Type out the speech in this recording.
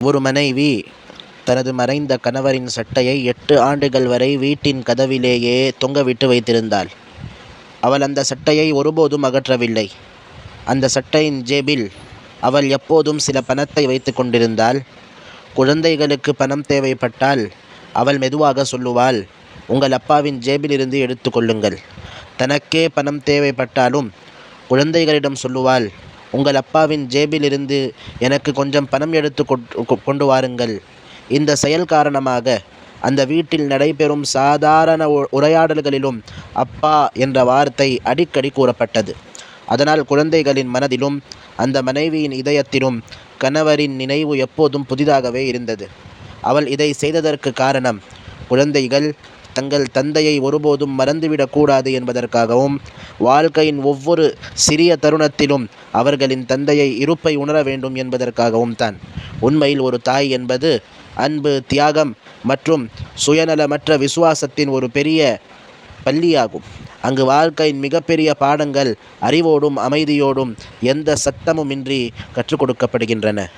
ஒரு மனைவி தனது மறைந்த கணவரின் சட்டையை 8 ஆண்டுகள் வரை வீட்டின் கதவிலேயே தொங்கவிட்டு வைத்திருந்தாள். அவள் அந்த சட்டையை ஒருபோதும் அகற்றவில்லை. அந்த சட்டையின் ஜேபில் அவள் எப்போதும் சில பணத்தை வைத்து கொண்டிருந்தாள். குழந்தைகளுக்கு பணம் தேவைப்பட்டால் அவள் மெதுவாக சொல்லுவாள், உங்கள் அப்பாவின் ஜேபிலிருந்து எடுத்து கொள்ளுங்கள். தனக்கே பணம் தேவைப்பட்டாலும் குழந்தைகளிடம் சொல்லுவாள், உங்கள் அப்பாவின் ஜேபிலிருந்து எனக்கு கொஞ்சம் பணம் எடுத்து கொண்டு வாருங்கள். இந்த செயல் காரணமாக அந்த வீட்டில் நடைபெறும் சாதாரண உரையாடல்களிலும் அப்பா என்ற வார்த்தை அடிக்கடி கூறப்பட்டது. அதனால் குழந்தைகளின் மனதிலும் அந்த மனைவியின் இதயத்திலும் கணவரின் நினைவு எப்போதும் புதிதாகவே இருந்தது. அவள் இதை செய்ததற்கு காரணம் குழந்தைகள் தங்கள் தந்தையை ஒருபோதும் மறந்துவிடக்கூடாது என்பதற்காகவும், வாழ்க்கையின் ஒவ்வொரு சிறிய தருணத்திலும் அவர்களின் தந்தையை இருப்பை உணர வேண்டும் என்பதற்காகவும் தான். உண்மையில் ஒரு தாய் என்பது அன்பு, தியாகம் மற்றும் சுயநலமற்ற விசுவாசத்தின் ஒரு பெரிய பள்ளியாகும். அங்கு வாழ்க்கையின் மிகப்பெரிய பாடங்கள் அறிவோடும் அமைதியோடும் எந்த சத்தமுமின்றி கற்றுக் கொடுக்கப்படுகின்றன.